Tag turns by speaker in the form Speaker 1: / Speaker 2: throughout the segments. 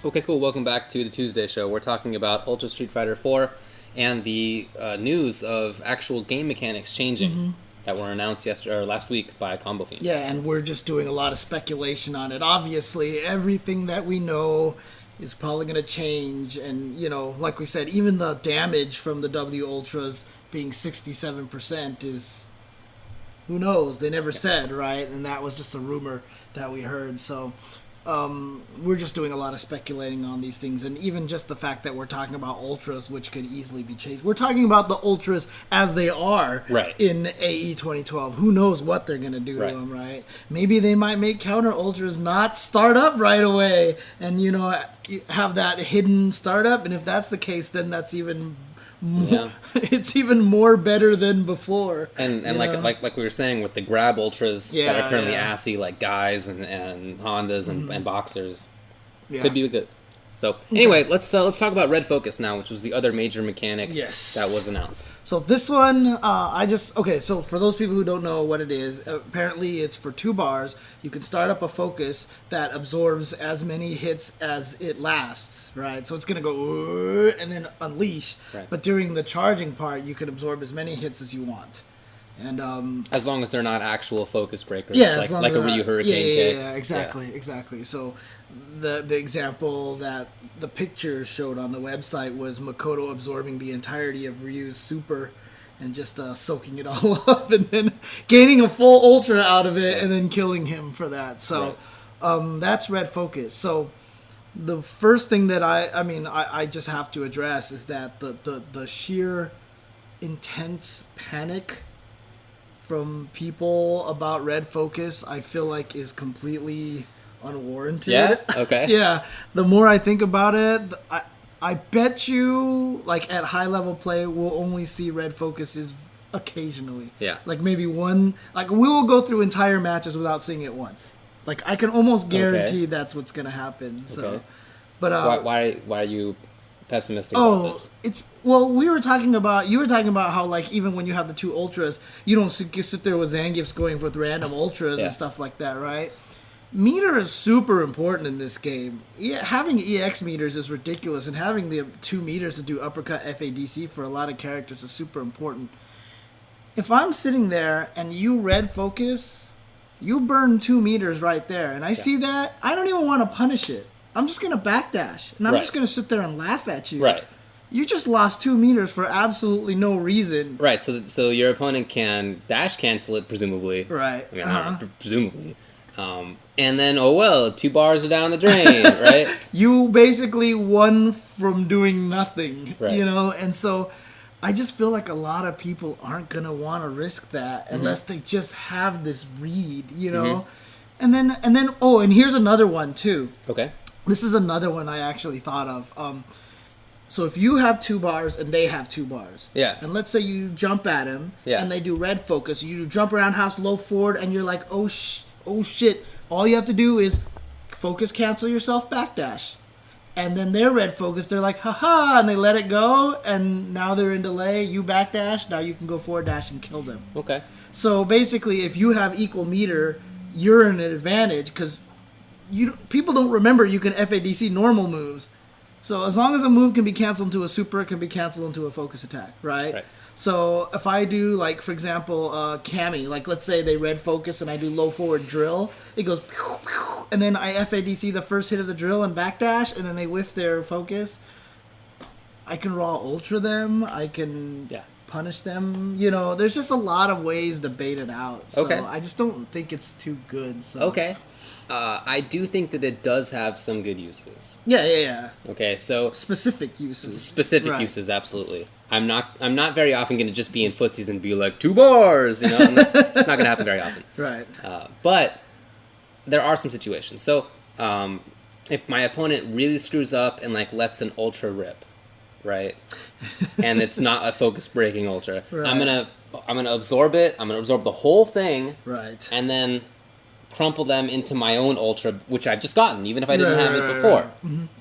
Speaker 1: Okay, cool. Welcome back to the Tuesday show. We're talking about Ultra Street Fighter 4 and the news of actual game mechanics changing that were announced yesterday or last week by Combo Fiend.
Speaker 2: Yeah, and we're just doing a lot of speculation on it. Obviously, everything that we know is probably going to change. And, you know, like we said, even the damage from the W Ultras being 67% is, who knows? They never said, right? And that was just a rumor that we heard. So we're just doing a lot of speculating on these things. And even just the fact that we're talking about Ultras, which could easily be changed. We're talking about the Ultras as they are in AE 2012. Who knows what they're going to do to them, right? Maybe they might make counter Ultras not start up right away and, you know, have that hidden startup. And if that's the case, then that's even more, it's even more better than before.
Speaker 1: And like we were saying with the grab ultras that are currently assy, like guys and Hondas and boxers, could be good. So anyway, let's talk about Red Focus now, which was the other major mechanic that was announced.
Speaker 2: So this one, so for those people who don't know what it is, apparently it's for 2 bars. You can start up a focus that absorbs as many hits as it lasts, right? So it's going to go and then unleash. Right. But during the charging part, you can absorb as many hits as you want. And
Speaker 1: as long as they're not actual focus breakers, like a Ryu Hurricane kick.
Speaker 2: Yeah, exactly. So the example that the pictures showed on the website was Makoto absorbing the entirety of Ryu's super and just soaking it all up and then gaining a full ultra out of it and then killing him for that. So that's Red Focus. So the first thing that I just have to address is that the sheer intense panic from people about Red Focus, I feel like is completely unwarranted.
Speaker 1: Yeah? Okay.
Speaker 2: Yeah. The more I think about it, I bet you, like, at high-level play, we'll only see Red Focuses occasionally.
Speaker 1: Yeah.
Speaker 2: Like, maybe one... Like, we will go through entire matches without seeing it once. Like, I can almost guarantee that's what's going to happen. So, but
Speaker 1: why are you pessimistic about this?
Speaker 2: You were talking about how, like, even when you have the 2 ultras, you don't sit there with Zangiefs going with random ultras and stuff like that, right? Meter is super important in this game. Yeah, having EX meters is ridiculous, and having the 2 meters to do uppercut FADC for a lot of characters is super important. If I'm sitting there and you Red Focus, you burn 2 meters right there, and I see that, I don't even want to punish it. I'm just going to backdash, and I'm just going to sit there and laugh at you.
Speaker 1: Right.
Speaker 2: You just lost 2 meters for absolutely no reason.
Speaker 1: Right, so your opponent can dash cancel it, presumably.
Speaker 2: Right.
Speaker 1: I mean, presumably. And then, 2 bars are down the drain, right?
Speaker 2: You basically won from doing nothing,
Speaker 1: right.
Speaker 2: You know? And so I just feel like a lot of people aren't going to want to risk that unless they just have this read, you know? And then, and here's another one, too.
Speaker 1: Okay.
Speaker 2: This is another one I actually thought of. So if you have 2 bars and they have 2 bars, and let's say you jump at them and they do Red Focus, you jump around house low forward and you're like, oh shit, all you have to do is focus cancel yourself backdash. And then they're Red Focus, they're like, haha, and they let it go, and now they're in delay, you backdash, now you can go forward dash and kill them.
Speaker 1: Okay.
Speaker 2: So basically, if you have equal meter, you're in an advantage, because people don't remember you can FADC normal moves. So as long as a move can be canceled into a super, it can be canceled into a focus attack, right? So if I do, like, for example, Cammy, like, let's say they Red Focus and I do low forward drill, it goes pew, pew, and then I FADC the first hit of the drill and backdash, and then they whiff their focus. I can raw ultra them, I can punish them, you know, there's just a lot of ways to bait it out. So I just don't think it's too good. So.
Speaker 1: Okay. I do think that it does have some good uses.
Speaker 2: Yeah.
Speaker 1: Okay, so
Speaker 2: specific uses.
Speaker 1: Uses, absolutely. I'm not very often going to just be in footsies and be like 2 bars. You know, it's not going to happen very often.
Speaker 2: Right.
Speaker 1: But there are some situations. So if my opponent really screws up and like lets an ultra rip, right, and it's not a focus breaking ultra, I'm gonna absorb it. I'm gonna absorb the whole thing.
Speaker 2: Right.
Speaker 1: And then crumple them into my own ultra, which I've just gotten, even if I didn't have it before,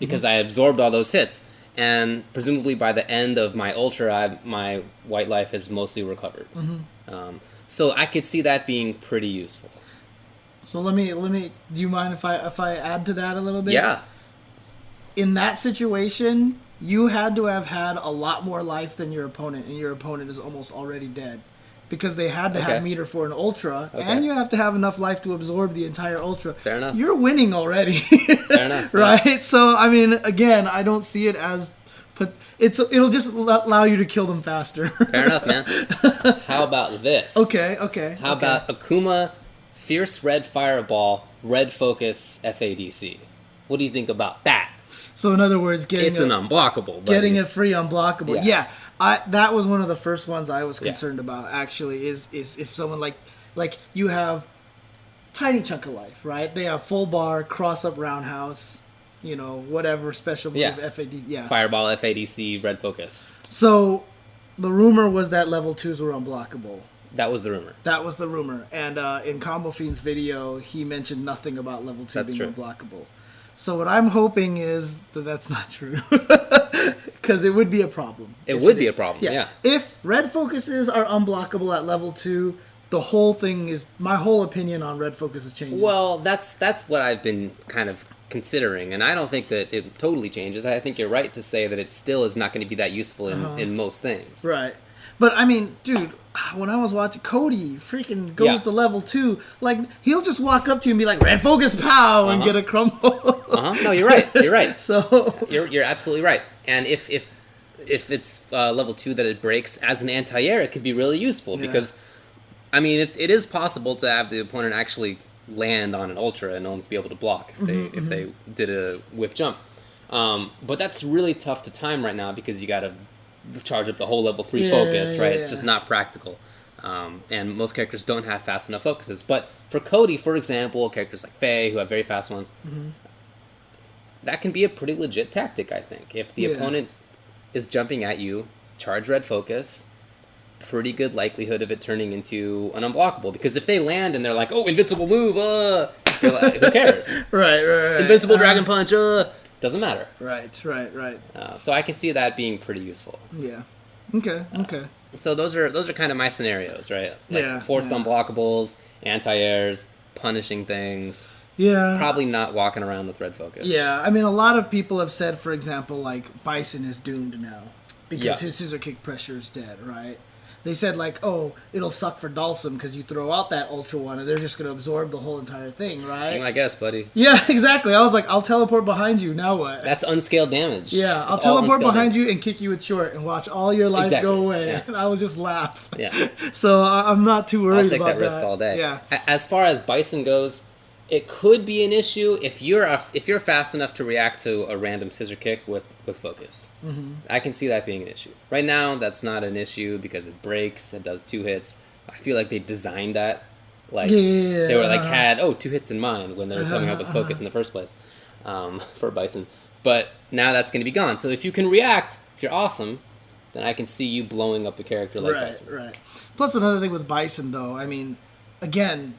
Speaker 1: because I absorbed all those hits. And presumably by the end of my ultra, my white life has mostly recovered. So I could see that being pretty useful.
Speaker 2: So let me. Do you mind if I add to that a little bit?
Speaker 1: Yeah.
Speaker 2: in that situation, you had to have had a lot more life than your opponent, and your opponent is almost already dead. Because they had to have meter for an ultra, and you have to have enough life to absorb the entire ultra.
Speaker 1: Fair enough.
Speaker 2: You're winning already.
Speaker 1: Fair enough.
Speaker 2: Right? Yeah. So, I mean, again, I don't see it as... It'll just allow you to kill them faster.
Speaker 1: Fair enough, man. How about this?
Speaker 2: Okay.
Speaker 1: How about Akuma, Fierce Red Fireball, Red Focus, FADC? What do you think about that?
Speaker 2: So, in other words,
Speaker 1: it's an unblockable. Buddy.
Speaker 2: Getting a free unblockable. Yeah. That was one of the first ones I was concerned about, actually, is if someone like you have tiny chunk of life, right? They have full bar, cross-up roundhouse, whatever special move, FAD,
Speaker 1: Fireball, FADC, Red Focus.
Speaker 2: So, the rumor was that level 2s were unblockable.
Speaker 1: That was the rumor. And in Combo Fiend's video, he mentioned nothing about level 2 being unblockable. So what I'm hoping is that that's not true. Because it would be a problem. It would be a problem, yeah.
Speaker 2: If red focuses are unblockable at level 2, the whole thing is... My whole opinion on red focuses changes.
Speaker 1: Well, that's what I've been kind of considering, and I don't think that it totally changes. I think you're right to say that it still is not going to be that useful in most things.
Speaker 2: Right. But, I mean, dude... When I was watching, Cody freaking goes to level 2. Like, he'll just walk up to you and be like, red focus, pow, and get a crumble.
Speaker 1: No, you're right.
Speaker 2: So
Speaker 1: you're absolutely right. And if it's level 2 that it breaks as an anti-air, it could be really useful because, I mean, it is possible to have the opponent actually land on an ultra and almost be able to block if they did a whiff jump. But that's really tough to time right now because you got to charge up the whole level 3 focus, right? It's just not practical. And most characters don't have fast enough focuses. But for Cody, for example, characters like Faye, who have very fast ones, that can be a pretty legit tactic, I think. If the opponent is jumping at you, charge red focus, pretty good likelihood of it turning into an unblockable. Because if they land and they're like, oh, invincible move, you're like, who cares?
Speaker 2: Right.
Speaker 1: Invincible Dragon Punch, doesn't matter.
Speaker 2: Right.
Speaker 1: So I can see that being pretty useful.
Speaker 2: Yeah. Okay.
Speaker 1: So those are kind of my scenarios, right? Like forced unblockables, anti-airs, punishing things.
Speaker 2: Yeah.
Speaker 1: Probably not walking around with red focus.
Speaker 2: Yeah. I mean, a lot of people have said, for example, like, Bison is doomed now because his scissor kick pressure is dead, right? They said, like, oh, it'll suck for Dalsum because you throw out that Ultra One and they're just going to absorb the whole entire thing, right?
Speaker 1: I guess, buddy.
Speaker 2: Yeah, exactly. I was like, I'll teleport behind you. Now what?
Speaker 1: That's unscaled damage.
Speaker 2: Yeah, I'll teleport behind you and kick you with short and watch all your life go away.
Speaker 1: Yeah.
Speaker 2: And I will just laugh.
Speaker 1: Yeah.
Speaker 2: So I'm not too worried about that.
Speaker 1: I'll take that risk all day.
Speaker 2: Yeah.
Speaker 1: As far as Bison goes, it could be an issue if you're fast enough to react to a random scissor kick with focus. I can see that being an issue. Right now, that's not an issue because it breaks. It does 2 hits. I feel like they designed that. Like they were like had 2 hits in mind when they were coming up with focus in the first place for Bison. But now that's going to be gone. So if you can react, if you're awesome, then I can see you blowing up a character like Bison.
Speaker 2: Right. Plus another thing with Bison, though, I mean, again,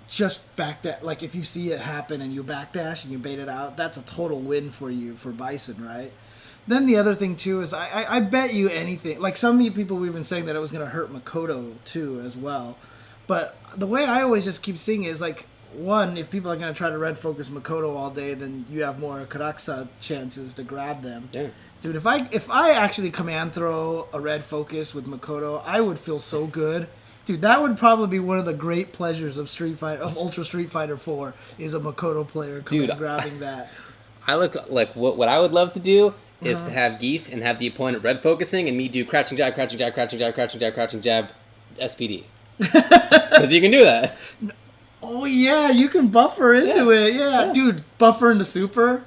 Speaker 2: just backdash. Like if you see it happen and you backdash and you bait it out, that's a total win for you for Bison, right? Then the other thing too is I bet you anything. Like some people we've been saying that it was going to hurt Makoto too as well, but the way I always just keep seeing it is like, one, if people are going to try to red focus Makoto all day, then you have more Karaksa chances to grab them.
Speaker 1: Yeah.
Speaker 2: Dude, if I actually command throw a red focus with Makoto, I would feel so good. Dude, that would probably be one of the great pleasures of Ultra Street Fighter 4 is a Makoto player grabbing that.
Speaker 1: I look like what I would love to do is to have Geef and have the opponent red focusing and me do crouching jab, crouching jab, crouching jab, crouching jab, crouching jab, SPD. Because you can do that.
Speaker 2: Oh yeah, you can buffer into it. Yeah, dude, buffer into super.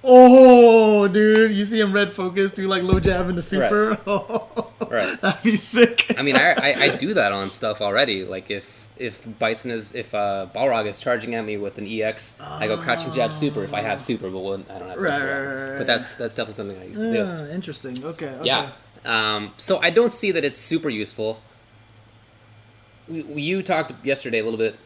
Speaker 2: Oh, dude, you see him red focus, do like low jab into super.
Speaker 1: Right.
Speaker 2: Oh,
Speaker 1: right.
Speaker 2: That'd be sick.
Speaker 1: I mean, I do that on stuff already. Like if Balrog is charging at me with an EX, I go crouching jab super if I have super, but I don't have super.
Speaker 2: Right.
Speaker 1: But that's definitely something I used to do.
Speaker 2: Interesting. Okay.
Speaker 1: Yeah. So I don't see that it's super useful. You talked yesterday a little bit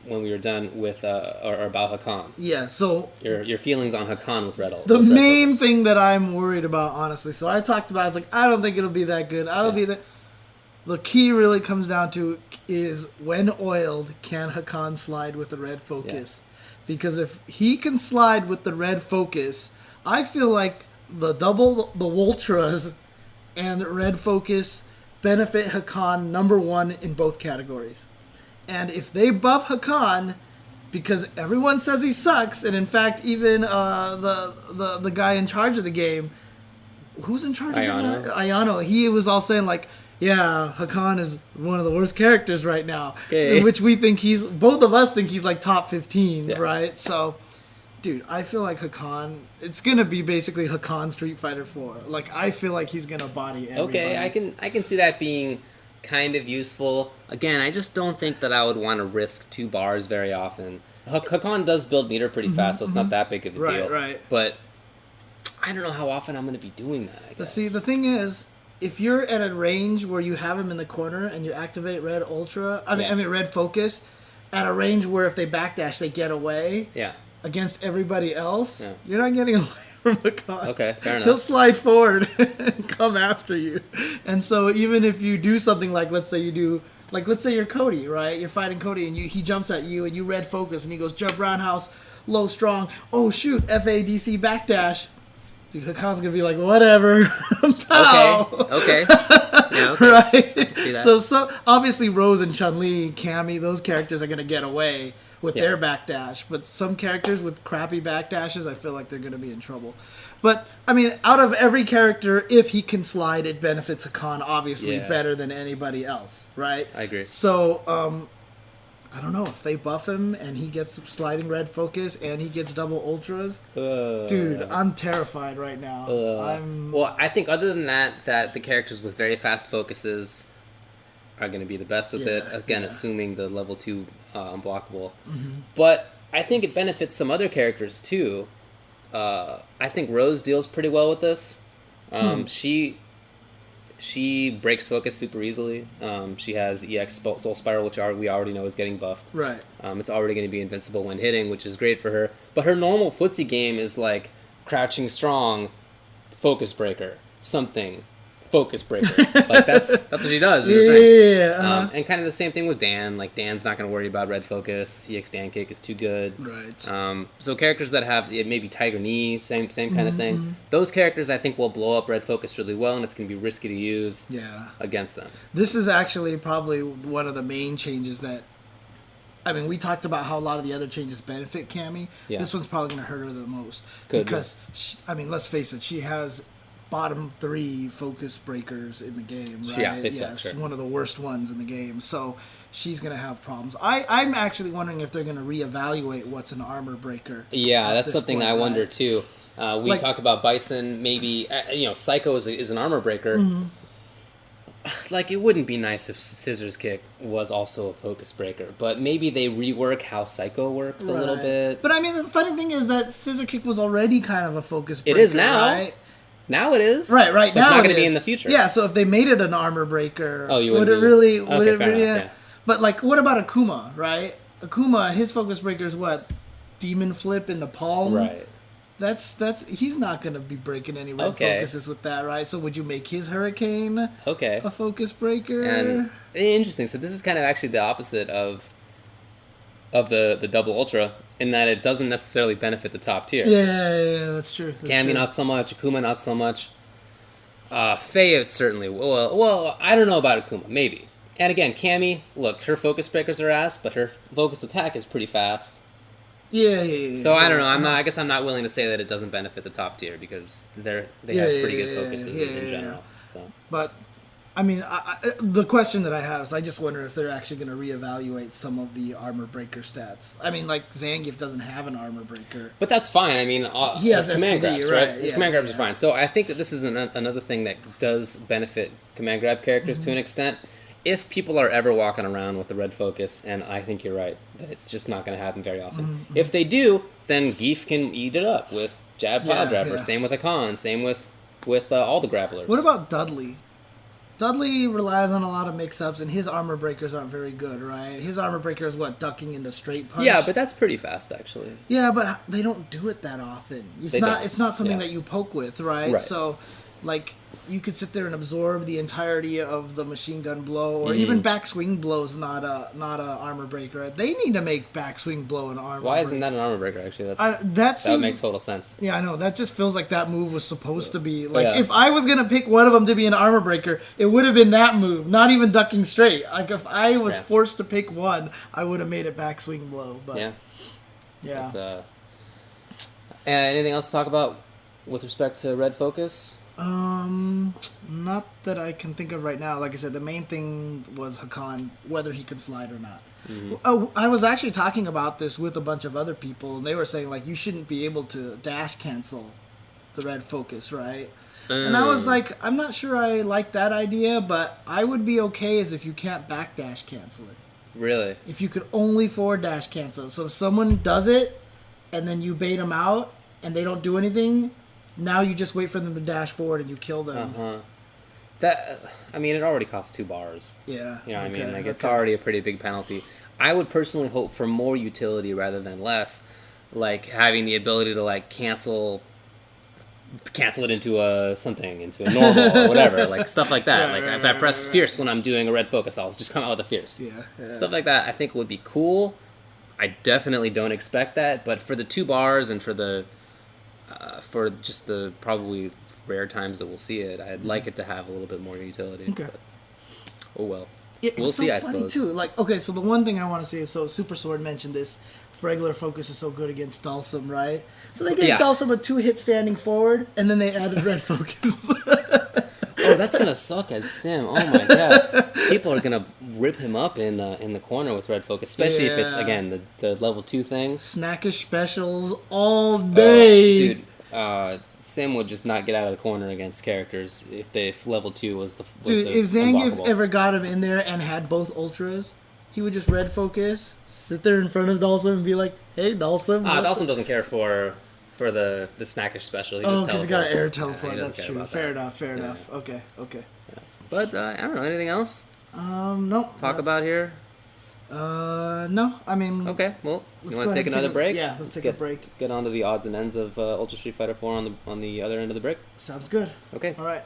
Speaker 1: when we were done with or about Hakan.
Speaker 2: Yeah, so
Speaker 1: your feelings on Hakan with Red Ult.
Speaker 2: The main thing that I'm worried about, honestly, so I talked about, I was like, I don't think it'll be that good. The key really comes down to is when oiled, can Hakan slide with the red focus? Yeah. Because if he can slide with the red focus, I feel like the Ultras and Red Focus benefit Hakan #1 in both categories. And if they buff Hakan, because everyone says he sucks, and in fact, even the guy in charge of the game, who's in charge of it now? Ayano, he was all saying like, yeah, Hakan is one of the worst characters right now.
Speaker 1: Okay.
Speaker 2: Which we think both of us think he's like top 15, right? So, dude, I feel like Hakan, it's going to be basically Hakan Street Fighter 4. Like, I feel like he's going to body everybody.
Speaker 1: Okay, I can see that being kind of useful. Again, I just don't think that I would want to risk 2 bars very often. Hakan does build meter pretty fast, so it's not that big of a deal.
Speaker 2: Right.
Speaker 1: But I don't know how often I'm going to be doing that, I guess.
Speaker 2: But see, the thing is, if you're at a range where you have him in the corner and you activate Red Focus, at a range where if they backdash, they get away against everybody else, you're not getting away from Hakan.
Speaker 1: Okay, fair enough.
Speaker 2: He'll slide forward and come after you. And so even if you do something like, let's say you're Cody, right? You're fighting Cody and he jumps at you and you Red Focus and he goes jump roundhouse, low strong, oh shoot, FADC backdash. Dude, Hakan's gonna be like, whatever.
Speaker 1: Okay. Yeah, okay.
Speaker 2: Right?
Speaker 1: I can see that.
Speaker 2: So obviously Rose and Chun-Li, Cammy, those characters are gonna get away with their backdash. But some characters with crappy backdashes, I feel like they're gonna be in trouble. But I mean, out of every character, if he can slide, it benefits Hakan obviously better than anybody else, right?
Speaker 1: I agree.
Speaker 2: So I don't know if they buff him and he gets sliding Red Focus and he gets double Ultras. Dude, I'm terrified right now.
Speaker 1: Well, I think other than that the characters with very fast focuses are going to be the best with it. Again, assuming the level 2 unblockable. But I think it benefits some other characters too. I think Rose deals pretty well with this. She breaks focus super easily. She has EX Soul Spiral, which we already know is getting buffed.
Speaker 2: Right.
Speaker 1: It's already going to be invincible when hitting, which is great for her. But her normal footsie game is like crouching strong, focus breaker, something, focus breaker. Like that's what she does in this range. And kind of the same thing with Dan. Like Dan's not going to worry about red focus. EX Dan kick is too good.
Speaker 2: Right.
Speaker 1: So characters that have maybe Tiger Knee, same kind of thing. Those characters I think will blow up red focus really well, and it's going to be risky to use against them.
Speaker 2: This is actually probably one of the main changes that. I mean, we talked about how a lot of the other changes benefit Cammy. Yeah. This one's probably going to hurt her the most because let's face it, she has bottom 3 focus breakers in the game, right?
Speaker 1: Yeah, sure.
Speaker 2: One of the worst ones in the game. So she's going to have problems. I'm actually wondering if they're going to reevaluate what's an armor breaker.
Speaker 1: Yeah, that's something I wonder too. We talked about Bison, maybe, Psycho is an armor breaker. Like, it wouldn't be nice if Scissors Kick was also a focus breaker, but maybe they rework how Psycho works a little bit.
Speaker 2: But I mean, the funny thing is that Scissor Kick was already kind of a focus breaker.
Speaker 1: It is now.
Speaker 2: Right?
Speaker 1: Now it is.
Speaker 2: Right.
Speaker 1: But
Speaker 2: Now
Speaker 1: it's not going to be in the future.
Speaker 2: Yeah, so if they made it an armor breaker,
Speaker 1: would
Speaker 2: it really...
Speaker 1: Okay, fair enough, yeah.
Speaker 2: But, like, what about Akuma, right? Akuma, his focus breaker is what? Demon Flip in the palm?
Speaker 1: Right.
Speaker 2: He's not going to be breaking any red focuses with that, right? So would you make his Hurricane a focus breaker?
Speaker 1: And interesting. So this is kind of actually the opposite of the double ultra in that it doesn't necessarily benefit the top tier.
Speaker 2: Yeah, that's true.
Speaker 1: Cammy not so much, Akuma not so much. Faye certainly. Well, I don't know about Akuma, maybe. And again, Cammy, look, her focus breakers are ass, but her focus attack is pretty fast.
Speaker 2: Yeah.
Speaker 1: So I don't know. I guess I'm not willing to say that it doesn't benefit the top tier because they have pretty good focuses in general. So,
Speaker 2: but I mean, the question that I have is, I just wonder if they're actually going to reevaluate some of the armor breaker stats. I mean, like Zangief doesn't have an armor breaker,
Speaker 1: but that's fine. I mean,
Speaker 2: he has
Speaker 1: command grabs, right? His command grabs
Speaker 2: are
Speaker 1: fine. So I think that this is another thing that does benefit command grab characters to an extent. If people are ever walking around with the red focus, and I think you're right, that it's just not going to happen very often. If they do, then Geef can eat it up with jab, pile driver. Same with Akon. Same with all the grapplers.
Speaker 2: What about Dudley? Dudley relies on a lot of mix-ups, and his armor breakers aren't very good, right? His armor breaker is what, ducking into straight punch?
Speaker 1: Yeah, but that's pretty fast, actually.
Speaker 2: Yeah, but they don't do it that often. It's not something that you poke with, right? So like you could sit there and absorb the entirety of the machine gun blow, or even backswing blow's not a armor breaker. They need to make backswing blow an armor.
Speaker 1: Why isn't that an armor breaker? Actually,
Speaker 2: that
Speaker 1: would make total sense.
Speaker 2: Yeah, I know. That just feels like that move was supposed to be like if I was gonna pick one of them to be an armor breaker, it would have been that move. Not even ducking straight. Like if I was forced to pick one, I would have made it backswing blow. But yeah.
Speaker 1: And anything else to talk about with respect to red focus?
Speaker 2: Not that I can think of right now. Like I said, the main thing was Hakan, whether he could slide or not. Oh, I was actually talking about this with a bunch of other people, and they were saying, like, you shouldn't be able to dash cancel the red focus, right? And I was like, I'm not sure I like that idea, but I would be okay as if you can't backdash cancel it.
Speaker 1: Really?
Speaker 2: If you could only forward dash cancel. So if someone does it, and then you bait them out, and they don't do anything, now you just wait for them to dash forward and you kill them.
Speaker 1: I mean, it already costs 2 bars.
Speaker 2: Yeah.
Speaker 1: You know what I mean? Like, it's already a pretty big penalty. I would personally hope for more utility rather than less. Like, having the ability to, like, cancel it into a normal or whatever. Like, stuff like that. If I press fierce when I'm doing a red focus, I'll just come out with a fierce.
Speaker 2: Yeah.
Speaker 1: Stuff like that I think would be cool. I definitely don't expect that. But for the 2 bars and for the... for just the probably rare times that we'll see it, I'd like it to have a little bit more utility.
Speaker 2: Okay.
Speaker 1: But, oh well.
Speaker 2: We'll see, I suppose. Too. Like, okay, so the one thing I want to say is, so Super Sword mentioned this, regular focus is so good against Dulcim, right? So they gave Dulcim a 2-hit standing forward, and then they added red focus.
Speaker 1: Oh, that's gonna suck as Sim. Oh my god, people are gonna rip him up in the corner with red focus, especially if it's again the level 2 thing.
Speaker 2: Snackish specials all day,
Speaker 1: dude. Sim would just not get out of the corner against characters if level 2 was the
Speaker 2: if Zangief ever got him in there and had both ultras, he would just red focus, sit there in front of Dulcim and be like, "Hey, Dulcim."
Speaker 1: Dulcim doesn't care for the snackish special. He just
Speaker 2: because he got air teleport.
Speaker 1: Yeah,
Speaker 2: that's true. Fair enough. Okay.
Speaker 1: Yeah. But I don't know anything else.
Speaker 2: No.
Speaker 1: Talk about here.
Speaker 2: No. I mean.
Speaker 1: Okay. Well, you want to take another break?
Speaker 2: Yeah. Let's take a break.
Speaker 1: Get on to the odds and ends of Ultra Street Fighter 4 on the other end of the break.
Speaker 2: Sounds good.
Speaker 1: Okay.
Speaker 2: All right.